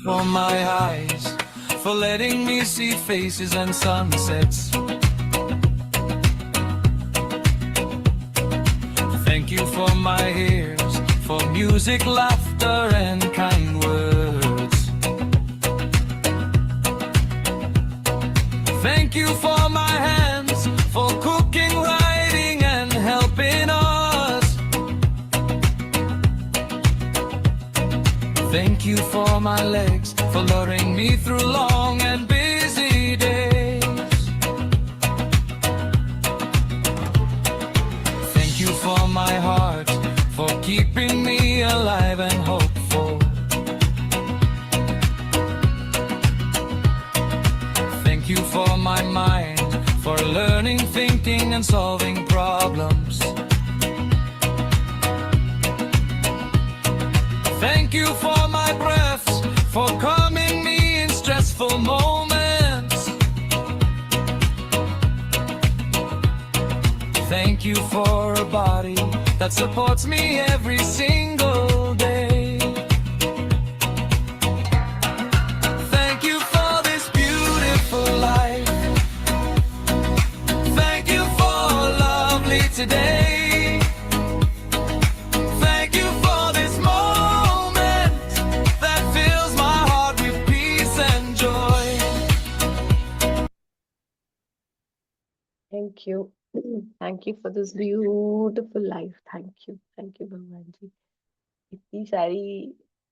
for my eyes, for letting me see faces and sunsets. Thank you for my ears, for music, laughter, and kind words. Thank you for my hands, for cooking, writing, and helping us. Thank you for my legs, for luring me through long and busy days. Thank you for my heart, for keeping me alive and hopeful. Thank you for my mind, for learning, thinking, and solving problems. Thank you for my breaths, for calming me in stressful moments. Thank you for a body that supports me every single day. Thank you for this beautiful life. Thank you for lovely today. Thank you for this moment that fills my heart with peace and joy. Thank you. Thank you for this beautiful life. Thank you भगवान जी. इतनी सारी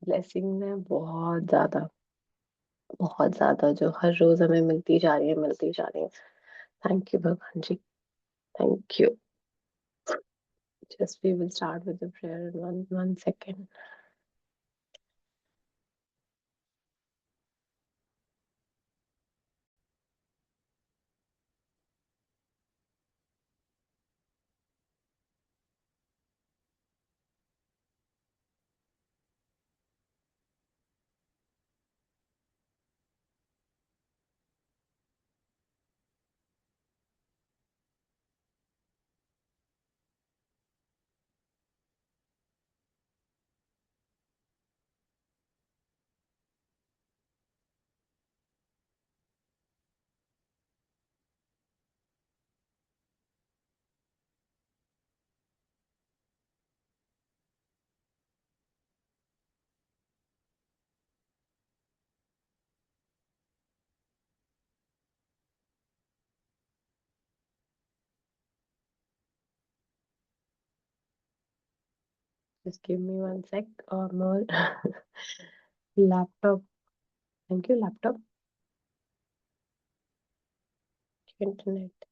blessing है, बहुत ज्यादा जो हर रोज हमें मिलती जा रही है. थैंक यू भगवान जी. Thank you. Just we will start with the prayer in one second. Just give me 1 sec or more. Laptop. Thank you, laptop. Internet.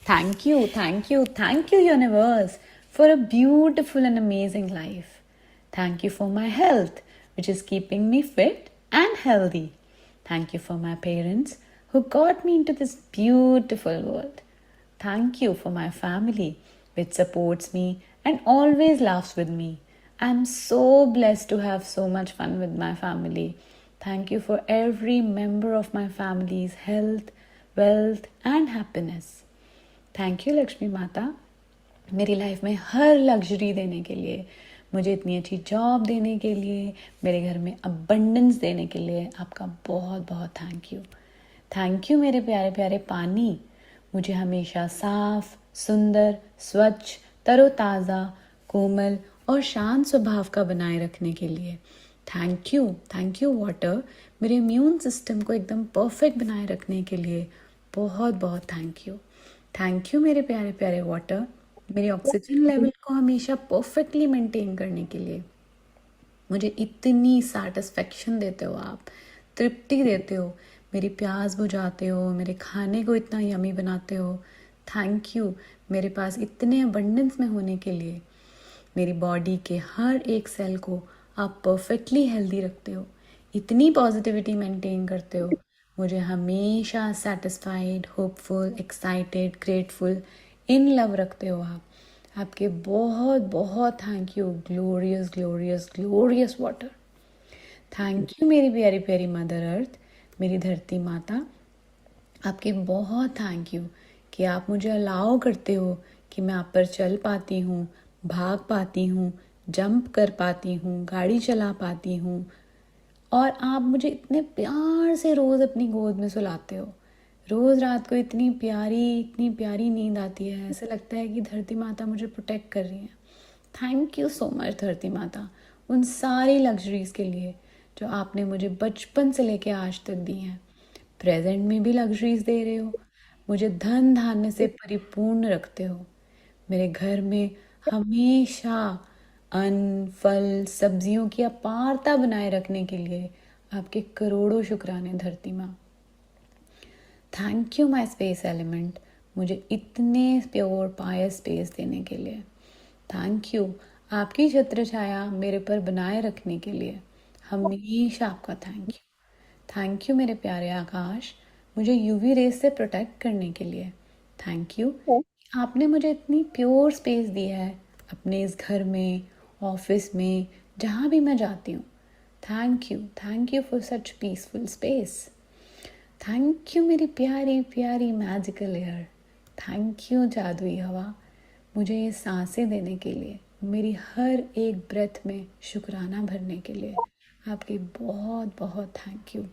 Thank you, universe, for a beautiful and amazing life. Thank you for my health, which is keeping me fit and healthy. Thank you for my parents who got me into this beautiful world. Thank you for my family, which supports me and always laughs with me. I'm so blessed to have so much fun with my family. Thank you for every member of my family's health, wealth, and happiness. Thank you Lakshmi माता, मेरी life में हर luxury देने के लिए, मुझे इतनी अच्छी job देने के लिए, मेरे घर में अबंडेंस देने के लिए आपका बहुत बहुत थैंक यू. थैंक यू मेरे प्यारे प्यारे पानी, मुझे हमेशा साफ, सुंदर, स्वच्छ, तरोताज़ा, कोमल और शांत स्वभाव का बनाए रखने के लिए. थैंक यू वाटर, मेरे इम्यून सिस्टम को एकदम परफेक्ट बनाए रखने के लिए बहुत बहुत थैंक यू. थैंक यू मेरे प्यारे प्यारे वाटर, मेरे ऑक्सीजन लेवल को हमेशा परफेक्टली मेंटेन करने के लिए. मुझे इतनी सैटिस्फैक्शन देते हो आप, तृप्ति देते हो, मेरी प्यास बुझाते हो, मेरे खाने को इतना यमी बनाते हो. थैंक यू मेरे पास इतने अबंडेंस में होने के लिए. मेरी बॉडी के हर एक सेल को आप परफेक्टली हेल्दी रखते हो, इतनी पॉजिटिविटी मेंटेन करते हो. मुझे हमेशा satisfied, hopeful, excited, grateful, in love रखते हो आप. आपके बहुत बहुत thank you glorious glorious glorious water. Thank you मेरी प्यारी प्यारी मदर अर्थ, मेरी धरती माता. आपके बहुत थैंक यू कि आप मुझे अलाउ करते हो कि मैं आप पर चल पाती हूँ, भाग पाती हूँ, जंप कर पाती हूँ, गाड़ी चला पाती हूँ, और आप मुझे इतने प्यार से रोज़ अपनी गोद में सुलाते हो। रोज़ रात को इतनी प्यारी नींद आती है, ऐसे लगता है कि धरती माता मुझे प्रोटेक्ट कर रही है। थैंक यू सो मच धरती माता, उन सारी लग्जरीज़ के लिए जो आपने मुझे बचपन से लेके आज तक दी हैं। प्रेजेंट में भी लग्जरीज़ दे रहे हो, मुझे धन धान्य से परिपूर्ण रखते हो। मेरे घर में हमेशा अन्न, फल, सब्जियों की अपारता बनाए रखने के लिए आपके करोड़ों शुक्राने धरती माँ। Thank you my space element, मुझे इतने प्योर पायस स्पेस देने के लिए। थैंक यू आपकी छत्र छाया मेरे पर बनाए रखने के लिए। हमेशा आपका थैंक यू मेरे प्यारे आकाश, मुझे यूवी रेस से प्रोटेक्ट करने के लिए। थैंक यू आपने मुझे इतनी प्योर स्पेस दी है अपने इस घर में, ऑफिस में, जहाँ भी मैं जाती हूँ। Thank you for such peaceful space. Thank you मेरी प्यारी प्यारी मैजिकल एयर। थैंक यू जादुई हवा, मुझे ये सांसें देने के लिए, मेरी हर एक ब्रेथ में शुक्राना भरने के लिए। आपके बहुत बहुत थैंक यू।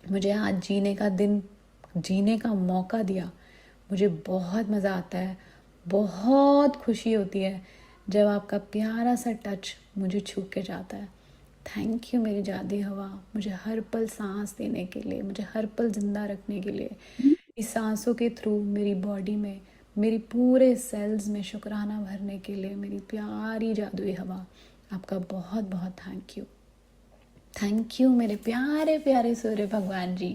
मुझे आज जीने का मौका दिया। मुझे बहुत मज़ा आता है, बहुत खुशी होती है जब आपका प्यारा सा टच मुझे छू के जाता है। थैंक यू मेरी जादी हवा, मुझे हर पल सांस देने के लिए, मुझे हर पल ज़िंदा रखने के लिए। इस सांसों के थ्रू मेरी बॉडी में, मेरी पूरे सेल्स में शुक्राना भरने के लिए मेरी प्यारी जादुई हवा, आपका बहुत बहुत थैंक यू मेरे प्यारे प्यारे सूर्य भगवान जी।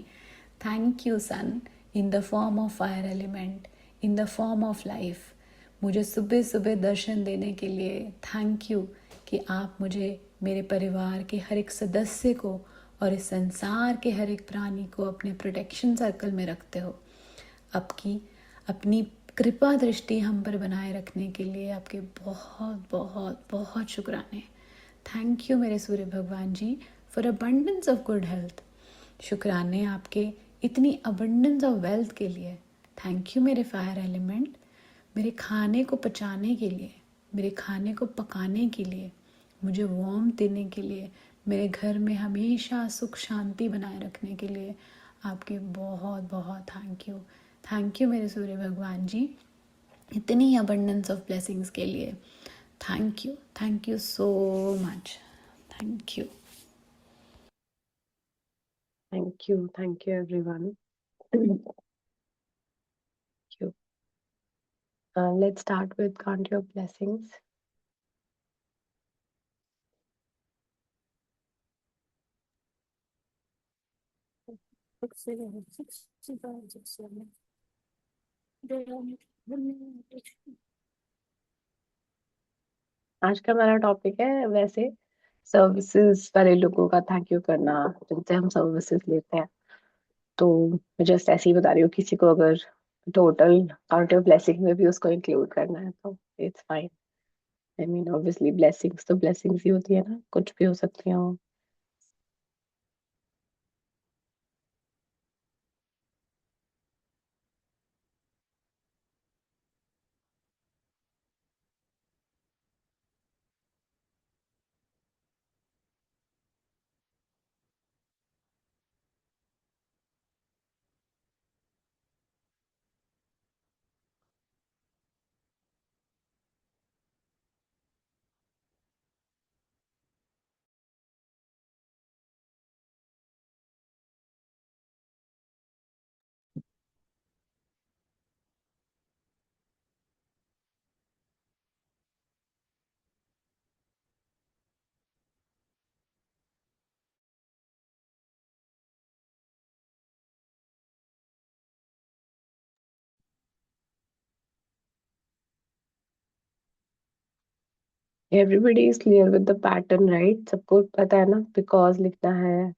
Thank you sun, in the form of fire element, in the form of life, मुझे सुबह सुबह दर्शन देने के लिए। थैंक यू कि आप मुझे, मेरे परिवार के हर एक सदस्य को और इस संसार के हर एक प्राणी को अपने प्रोटेक्शन सर्कल में रखते हो। आपकी अपनी कृपा दृष्टि हम पर बनाए रखने के लिए आपके बहुत बहुत बहुत शुक्राने। थैंक यू मेरे सूर्य भगवान जी for abundance of good health. शुक्राने आपके इतनी अबंडेंस ऑफ वेल्थ के लिए। थैंक यू मेरे फायर एलिमेंट, मेरे खाने को पचाने के लिए, मेरे खाने को पकाने के लिए, मुझे वार्म देने के लिए, मेरे घर में हमेशा सुख शांति बनाए रखने के लिए आपके बहुत बहुत थैंक यू मेरे सूर्य भगवान जी, इतनी अबंडेंस ऑफ ब्लेसिंग्स के लिए। Thank you so much. Thank you. Thank you everyone. Thank you. Let's start with count your blessings. आज का हमारा टॉपिक है वैसे सर्विसेज वाले लोगों का थैंक यू करना, जिनसे हम सर्विसेज लेते हैं। तो मैं जस्ट ऐसे ही बता रही हूँ, किसी को अगर टोटल काउंट ऑफ ब्लेसिंग में भी उसको इंक्लूड करना है तो it's fine. I mean obviously blessings तो ब्लेसिंग्स ही होती है ना, कुछ भी हो सकती है वो। Everybody is clear with the pattern right? सबको पता है ना, बिकॉज लिखना है,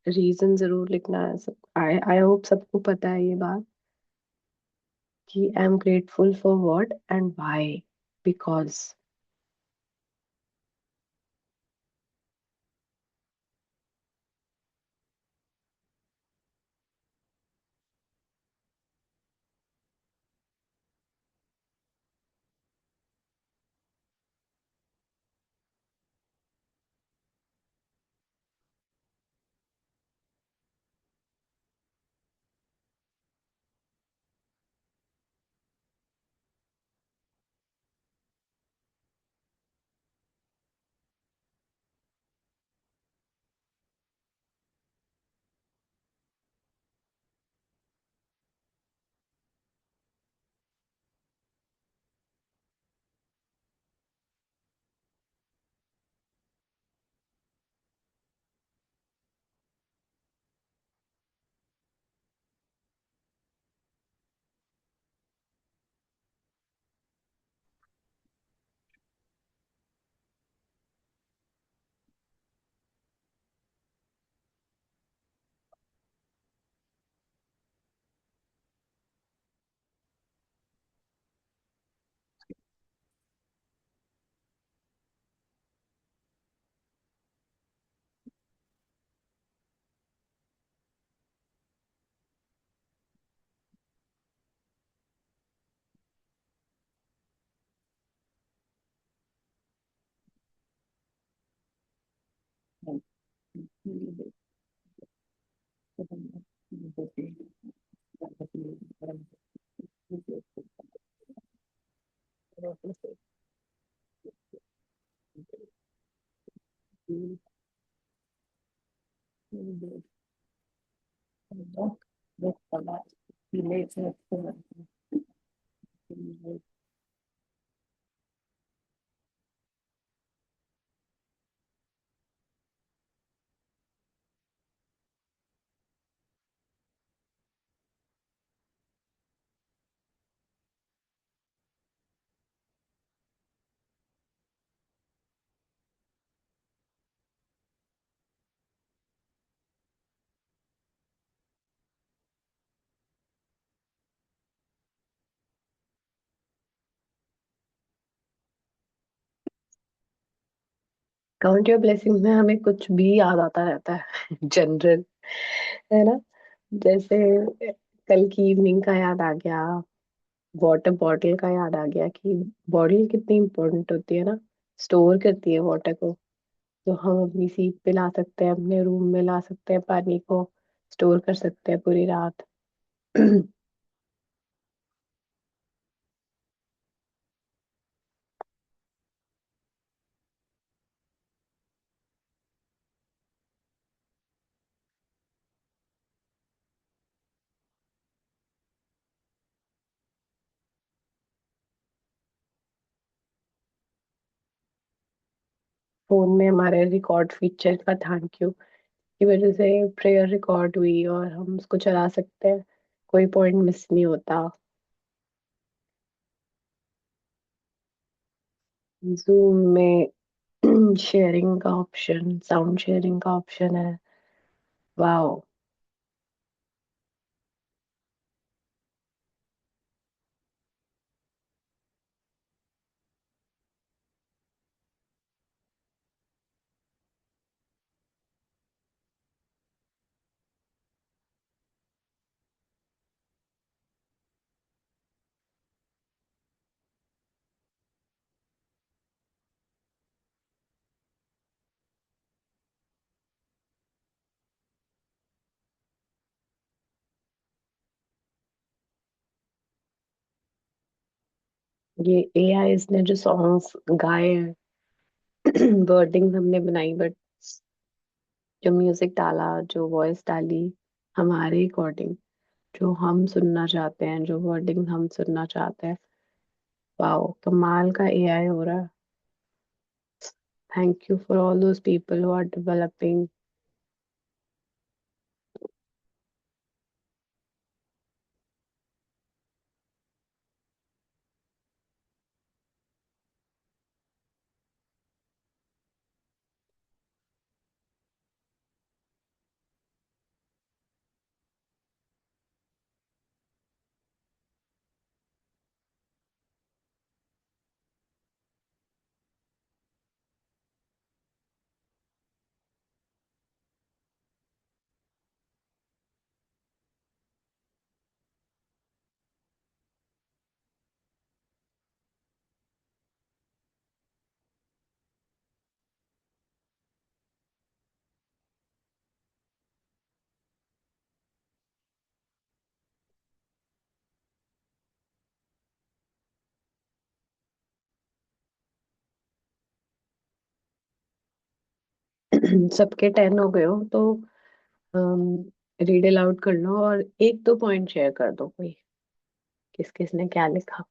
रीजन जरूर लिखना है। सब आई होप सबको पता है ये बात कि I am grateful for what and why. Because count your blessing में हमें कुछ भी याद आता रहता है जनरल, है ना। जैसे कल की इवनिंग का याद आ गया, वाटर बॉटल का याद आ गया कि बॉटल कितनी इम्पोर्टेंट होती है ना, स्टोर करती है वाटर को। तो हम अपनी सीट पे ला सकते हैं, अपने रूम में ला सकते हैं, पानी को स्टोर कर सकते हैं पूरी रात। फोन में हमारे रिकॉर्ड फीचर का थैंक यू की वजह से प्रेयर रिकॉर्ड हुई और हम उसको चला सकते हैं, कोई पॉइंट मिस नहीं होता। जूम में शेयरिंग का ऑप्शन, साउंड शेयरिंग का ऑप्शन है। वाओ। ये एआई ने जो सॉन्ग्स गाए हैं, वर्डिंग हमने बनाई, बट जो म्यूजिक डाला, जो वॉइस डाली हमारे अकॉर्डिंग, जो हम सुनना चाहते हैं, जो वर्डिंग हम सुनना चाहते हैं, वाओ कमाल का एआई हो रहा है। Thank you for all those people who are developing. सबके 10 हो गए हो तो रीड अलाउड कर लो और एक दो पॉइंट शेयर कर दो, कोई किस किस ने क्या लिखा।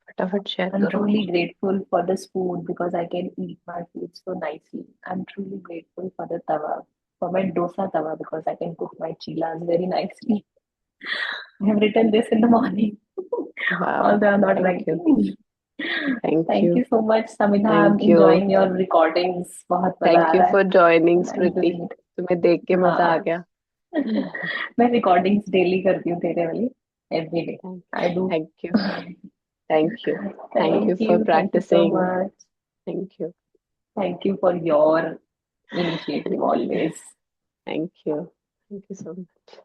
फटाफट शेयर I'm करो। truly grateful for the spoon because I can eat my food so nicely. I'm truly grateful for the tawa, for my dosa tawa because I can cook my chilas very nicely. I have written this in the morning, wow, although I'm not thank you, writing. Thank Thank you, you so much, Samidha. I'm thank you, enjoying your recordings. बहुत मजा thank uh you रहा है. For joining I'm Smriti, doing it. तुम्हें देख के मजा आ हाँ. गया। मैं रिकॉर्डिंग्स डेली करती हूँ तेरे वाली. Every day. I do. Thank you, thank you, thank you Thank for you. Thank you so practicing. much. Thank you, Thank you for your initiative always. Thank you, thank you so much.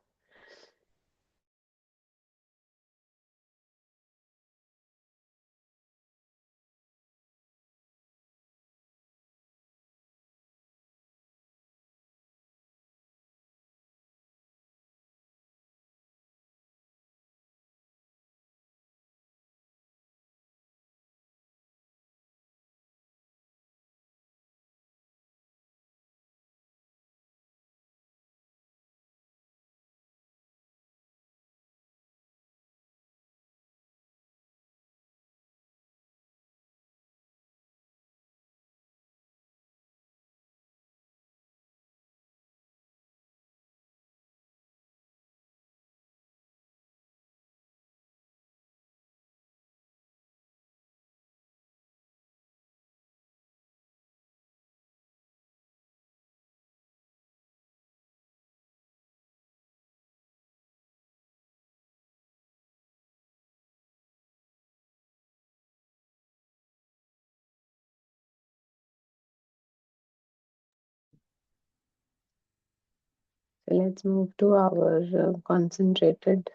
let's move to our concentrated.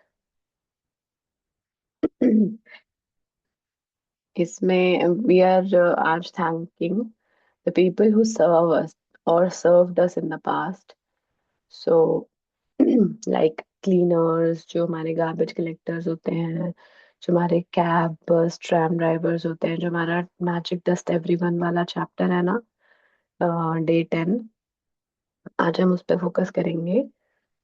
इसमें we are आज thanking the people who serve us or served us in the past. So like cleaners, जो हमारे garbage collectors होते हैं, जो हमारे cab बस tram drivers होते हैं, जो हमारा मैजिक डस्ट एवरीवन वाला चैप्टर है ना, डे 10, आज हम उस पर फोकस करेंगे।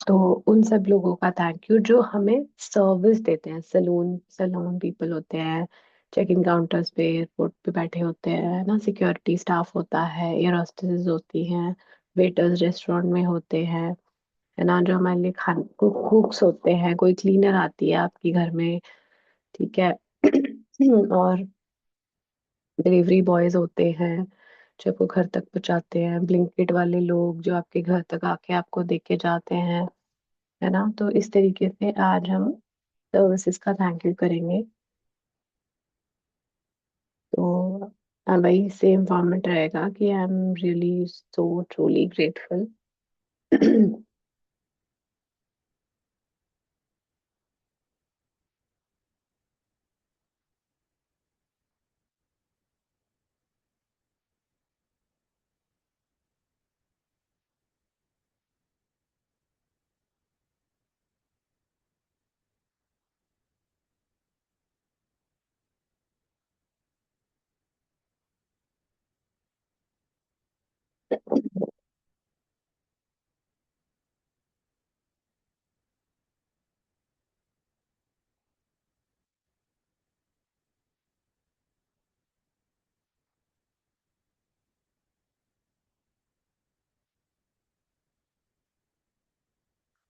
तो उन सब लोगों का थैंक यू जो हमें सर्विस देते हैं। सलून सलून पीपल होते हैं, चेक इन काउंटर्स पे एयरपोर्ट पे बैठे होते हैं, है ना, सिक्योरिटी स्टाफ होता है, एयर होस्टेसेस होती हैं, वेटर्स रेस्टोरेंट में होते हैं, है ना, जो हमारे लिए खान कुक्स होते हैं, कोई क्लीनर आती है आपके घर में, ठीक है। और डिलीवरी बॉयज होते हैं जो आपको घर तक पहुंचाते हैं, ब्लिंकिट वाले लोग जो आपके घर तक आके आपको दे के जाते हैं, है ना। तो इस तरीके से आज हम सर्विसेज का थैंक यू करेंगे। तो भाई सेम फॉर्मेट रहेगा कि I am really so truly grateful.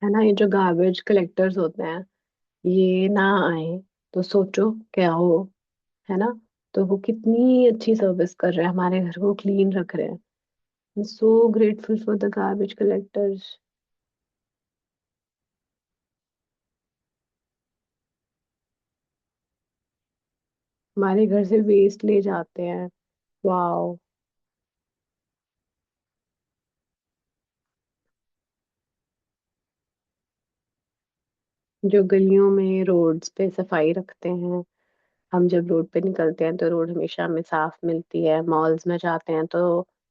है ना, ये जो गार्बेज कलेक्टर्स होते हैं, ये ना आए तो सोचो क्या हो, है ना। तो वो कितनी अच्छी सर्विस कर रहे हैं, हमारे घर को क्लीन रख रहे हैं। So grateful for the garbage collectors. हमारे घर से वेस्ट ले जाते हैं। वाओ। जो गलियों में रोड्स पे सफाई रखते हैं, हम जब रोड पे निकलते हैं तो रोड हमेशा हमें साफ मिलती है। मॉल्स में जाते हैं तो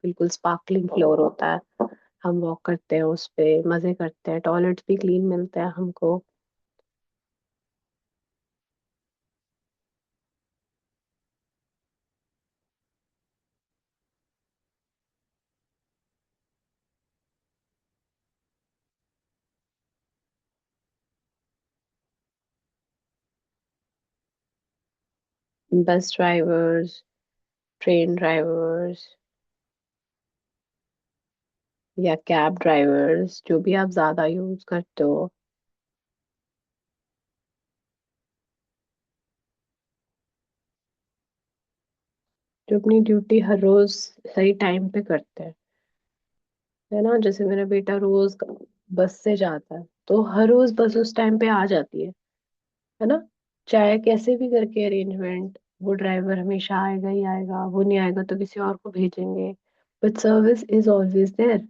बिल्कुल स्पार्कलिंग फ्लोर होता है, हम वॉक करते हैं उस पे, मजे करते हैं, टॉयलेट्स भी क्लीन मिलते हैं हमको। बस ड्राइवर्स, ट्रेन ड्राइवर्स या कैब ड्राइवर्स, जो भी आप ज्यादा यूज करते हो, जो अपनी ड्यूटी हर रोज सही टाइम पे करते हैं, है ना। जैसे मेरा बेटा रोज बस से जाता है तो हर रोज बस उस टाइम पे आ जाती है ना। चाहे कैसे भी करके अरेंजमेंट, वो ड्राइवर हमेशा आएगा ही आएगा, वो नहीं आएगा तो किसी और को भेजेंगे, but service is always there.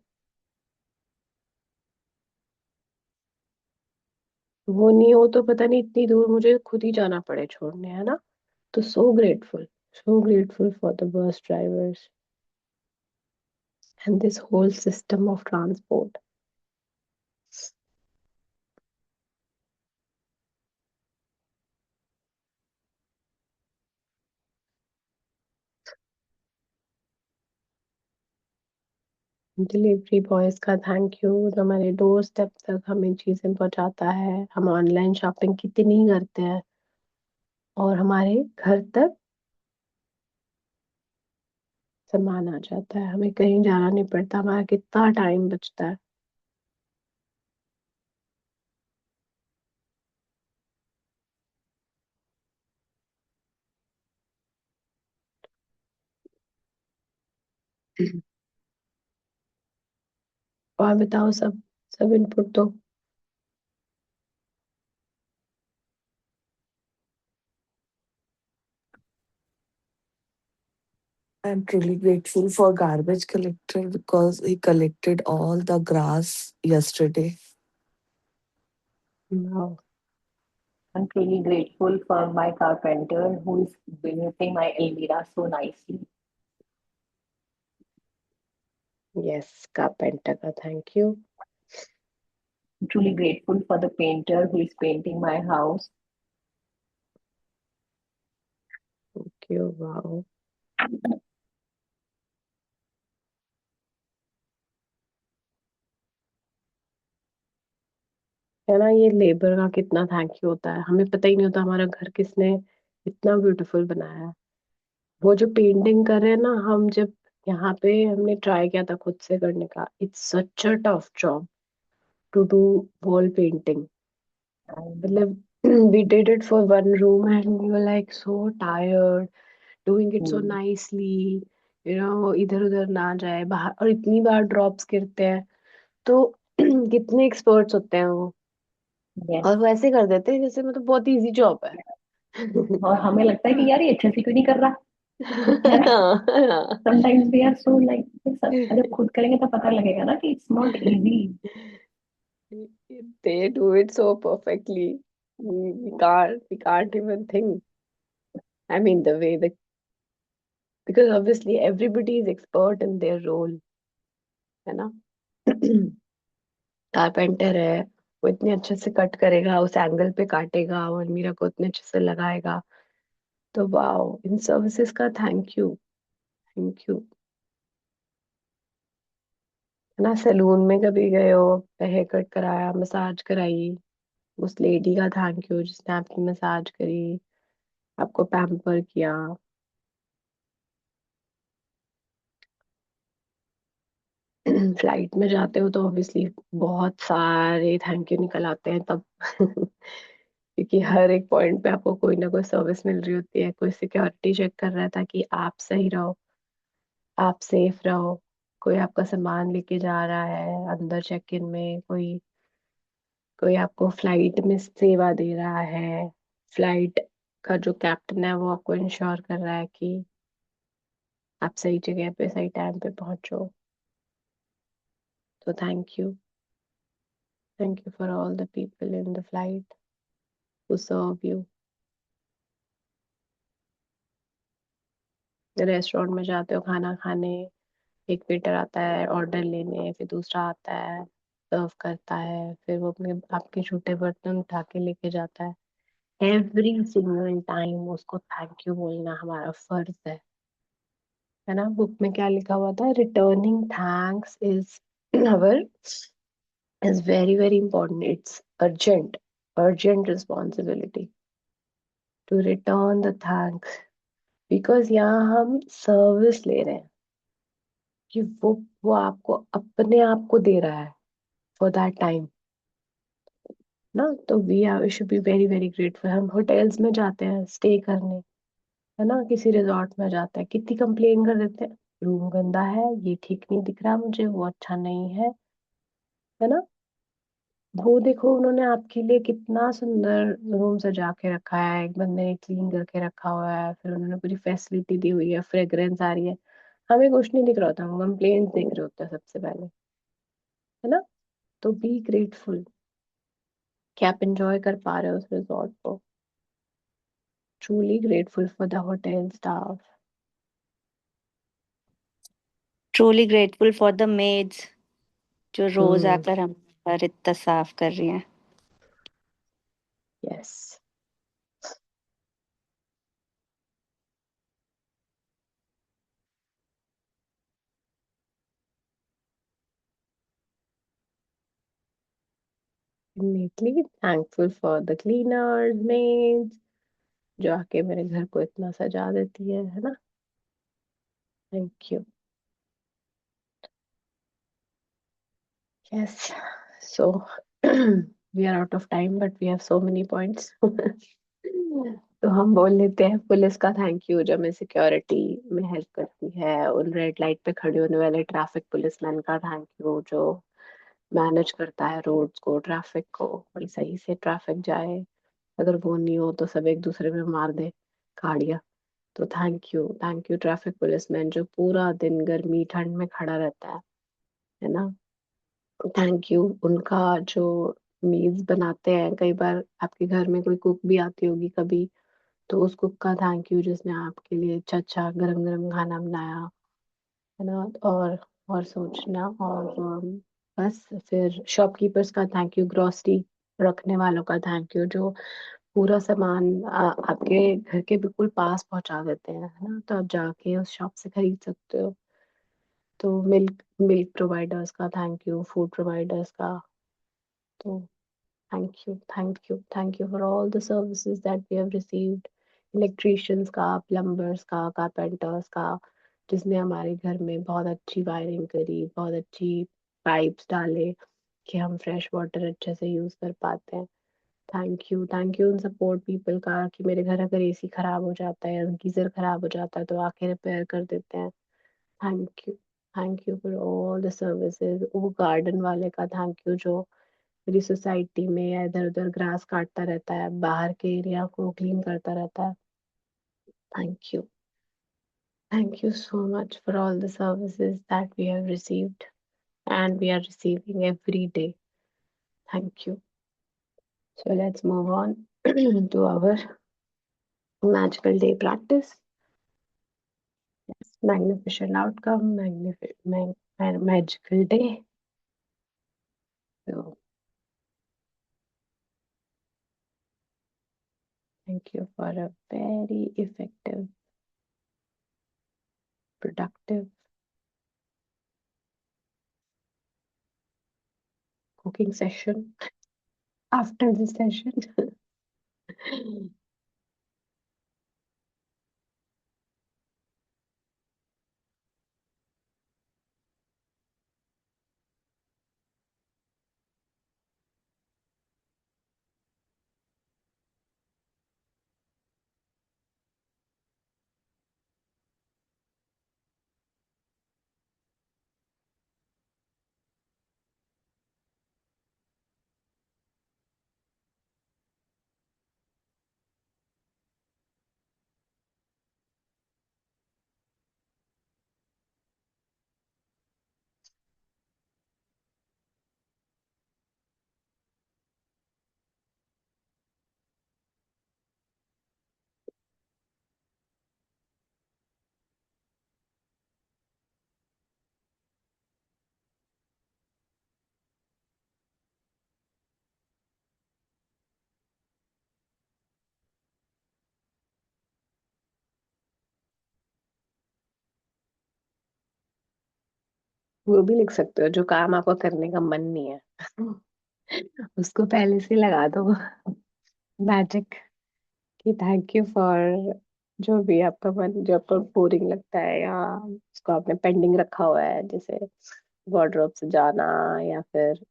वो नहीं हो तो पता नहीं इतनी दूर मुझे खुद ही जाना पड़े छोड़ने, है ना। तो so grateful for the bus drivers and this whole system of transport. Delivery boys का थैंक यू, जो हमारे डोर स्टेप तक हमें चीजें पहुंचाता है। हम ऑनलाइन शॉपिंग कितनी करते हैं और हमारे घर तक सामान आ जाता है, हमें कहीं जाना नहीं पड़ता, हमारा कितना टाइम बचता है। और बताओ, सब सब इनपुट दो। I'm truly grateful for garbage collector because he collected all the grass yesterday. Wow. I'm truly grateful for my carpenter who is building my Elvira so nicely. Yes, carpenter ka thank you. I'm truly grateful for the painter who is painting my house. Thank you. Wow. है ना, ये labour का कितना thank you होता है, हमें पता ही नहीं होता हमारा घर किसने इतना ब्यूटीफुल बनाया है। वो जो पेंटिंग कर रहे हैं ना, हम जब यहाँ पे हमने ट्राई किया था खुद से करने का, it's such a tough job to do wall painting. And मतलब we did it for one room and we were like so tired doing it so mm, nicely, इधर उधर ना जाए बाहर, और इतनी बार ड्रॉप्स गिरते हैं तो कितने एक्सपर्ट्स होते हैं वो, yes. और वो ऐसे कर देते हैं जैसे मतलब बहुत इजी जॉब है। और हमें लगता है कि यार ये अच्छे से क्यों नहीं कर रहा है ना। हाँ, sometimes we are so like, जब खुद करेंगे तो पता लगेगा ना कि it's not easy. they do it so perfectly. We can't even think. I mean, the way the because obviously everybody is expert in their role, है ना। कारपेंटर है, वो इतने अच्छे से कट करेगा, उस एंगल पे काटेगा, वो अलमीरा को इतने अच्छे से लगाएगा। तो वाओ, इन सर्विसेज का थैंक यू, थैंक यू। है ना, सैलून में कभी गए हो, हेयर कट कराया, मसाज कराई, उस लेडी का थैंक यू जिसने आपकी मसाज करी, आपको पैम्पर किया। फ्लाइट में जाते हो तो ऑब्वियसली बहुत सारे थैंक यू निकल आते हैं तब। क्योंकि हर एक पॉइंट पे आपको कोई ना कोई सर्विस मिल रही होती है, कोई सिक्योरिटी चेक कर रहा है ताकि आप सही रहो, आप सेफ रहो, कोई आपका सामान लेके जा रहा है अंदर चेक इन में, कोई कोई आपको फ्लाइट में सेवा दे रहा है, फ्लाइट का जो कैप्टन है वो आपको इंश्योर कर रहा है कि आप सही जगह पे सही टाइम पे पहुंचो। तो thank you for all the people in the flight who serve you. Restaurant में जाते हो खाना खाने, एक वेटर आता है ऑर्डर लेने, फिर दूसरा आता है सर्व करता है, फिर वो अपने आपके छोटे बर्तन उठा के लेके जाता है। एवरी सिंगल टाइम उसको थैंक यू बोलना हमारा फर्ज है ना। बुक में क्या लिखा हुआ था, returning thanks is our is very very important, it's urgent responsibility to return the thanks, because यहाँ हम सर्विस ले रहे हैं कि वो आपको अपने आप को दे रहा है फॉर दैट टाइम ना। तो we should be very very grateful. हम होटल्स में जाते हैं स्टे करने, है ना, किसी रिजॉर्ट में जाते हैं, कितनी कंप्लेन कर देते हैं, रूम गंदा है, ये ठीक नहीं दिख रहा मुझे, वो अच्छा नहीं है ना। वो देखो उन्होंने आपके लिए कितना सुंदर रूम सजा के रखा है, एक बंदे ने क्लीन करके रखा हुआ है, फिर उन्होंने पूरी फैसिलिटी दी हुई है, फ्रेग्रेंस आ रही है, हमें कुछ नहीं दिख रहा होता, हम कंप्लेन देख रहे होते हैं सबसे पहले, है ना। तो बी ग्रेटफुल कि आप एंजॉय कर पा रहे हो उस रिजॉर्ट को। Truly grateful for the hotel staff. Truly grateful for the maids जो रोज हम्म। आकर हम घर इतना साफ कर रही हैं। Yes. neatly thankful for the cleaners maids जो आके मेरे घर को इतना सजा देती है ना। Thank you. Yes. So we are out of time, but we have so many points. तो हम बोल लेते हैं पुलिस का थैंक यू जो हमें सिक्योरिटी में हेल्प करती है, उन रेड लाइट पे खड़े होने वाले ट्रैफिक पुलिसमैन का थैंक यू जो मैनेज करता है रोड्स को, ट्रैफिक को, और सही से ट्रैफिक जाए, अगर वो नहीं हो तो सब एक दूसरे में मार दे गाड़ियाँ। तो थैंक यू ट्रैफिक पुलिसमैन जो पूरा दिन गर्मी ठंड में खड़ा रहता है ना। थैंक यू उनका जो मील्स बनाते हैं, कई बार आपके घर में कोई कुक भी आती होगी कभी, तो उस कुक का थैंक यू जिसने आपके लिए अच्छा अच्छा गरम गरम खाना बनाया, है ना। और सोचना, और बस फिर शॉपकीपर्स का थैंक यू, ग्रोसरी रखने वालों का थैंक यू, जो पूरा सामान आपके घर के बिल्कुल पास पहुंचा देते हैं, है ना, तो आप जाके उस शॉप से खरीद सकते हो। तो मिल्क मिल्क प्रोवाइडर्स का थैंक यू, फूड प्रोवाइडर्स का, तो thank you for all the services that we have received, electricians का, प्लम्बर्स का, कारपेंटर्स का, जिसने हमारे घर में बहुत अच्छी वायरिंग करी, बहुत अच्छी पाइप्स डाले कि हम फ्रेश वाटर अच्छे से यूज कर पाते हैं। थैंक यू उन सपोर्ट पीपल का कि मेरे घर अगर एसी खराब हो जाता है या गीजर खराब हो जाता है तो आके रिपेयर कर देते हैं। Thank you thank you for all the services. वो गार्डन वाले का थैंक यू जो मेरी सोसाइटी में या इधर उधर ग्रास काटता रहता है, बाहर के एरिया को क्लीन करता रहता है। Thank you thank you so much for all the services that we have received and we are receiving every day. Thank you. So let's move on to our magical day practice. Yes, magnificent outcome, magical day. So thank you for a very effective, productive cooking session after this session. वो भी लिख सकते हो, जो काम आपको करने का मन नहीं है उसको पहले से लगा दो मैजिक कि थैंक यू फॉर, जो भी आपका मन, जो आपको बोरिंग लगता है या उसको आपने पेंडिंग रखा हुआ है, जैसे वार्डरोब से जाना, या फिर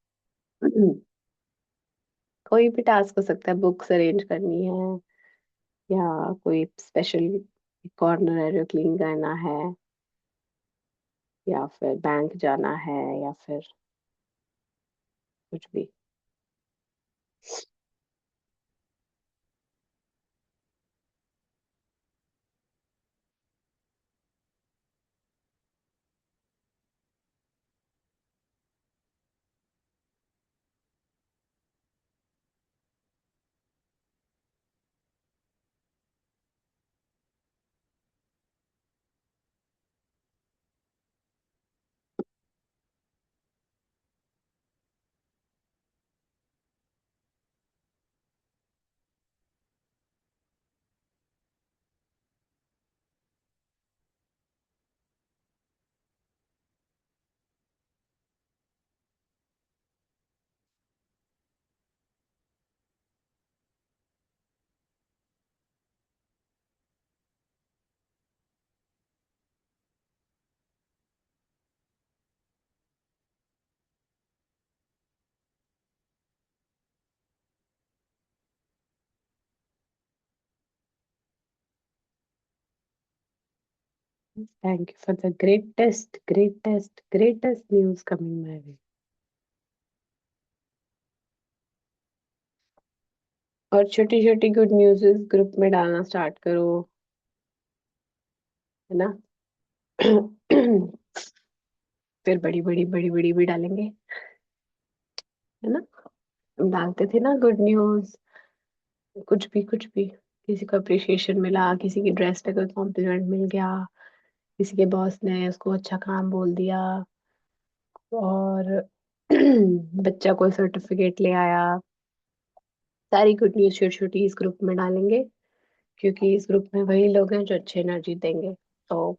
कोई भी टास्क हो सकता है, बुक्स अरेंज करनी है, या कोई स्पेशल कॉर्नर है जो क्लीन करना है, या फिर बैंक जाना है, या फिर कुछ भी। Thank you for the greatest news coming my way. और छोटी छोटी गुड न्यूज़ ग्रुप में डालना स्टार्ट करो, है ना। फिर बड़ी बड़ी भी डालेंगे, है ना। डालते थे ना गुड न्यूज, कुछ भी, किसी को अप्रिशिएशन मिला, किसी की ड्रेस पे कोई कॉम्प्लीमेंट मिल गया, किसी के बॉस ने उसको अच्छा काम बोल दिया, और बच्चा कोई सर्टिफिकेट ले आया, सारी गुड न्यूज छोटी छोटी इस ग्रुप में डालेंगे, क्योंकि इस ग्रुप में वही लोग हैं जो अच्छी एनर्जी देंगे। तो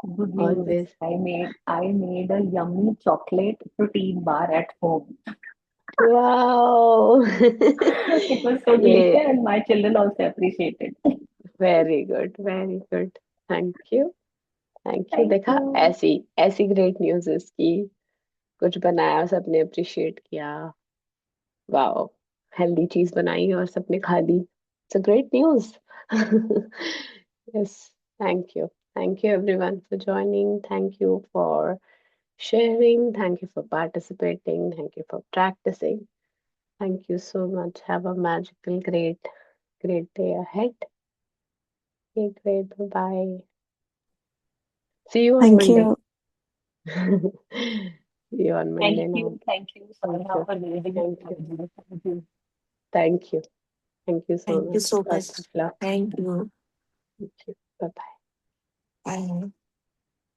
Good news. Always I made a yummy chocolate protein bar at home. Wow It was so delicious, ये and my children also appreciated. Very good, very good, thank you, thank you. Thank देखा, you. ऐसी ऐसी great news की कुछ बनाया, सबने appreciate किया, wow, healthy चीज बनाई और सबने खा ली, it's a great news. Yes, thank you everyone for joining, thank you for sharing, thank you for participating, thank you for practicing, thank you so much, have a magical great day ahead. Okay, great, bye bye, see you on Thank Monday. you. See you on Monday now. Thank you, Thank Sarah, you. for leading Thank you. Thank you. Thank you. Thank you so Thank you much. so much. Best of luck. Thank you. Thank you. Bye bye. Bye.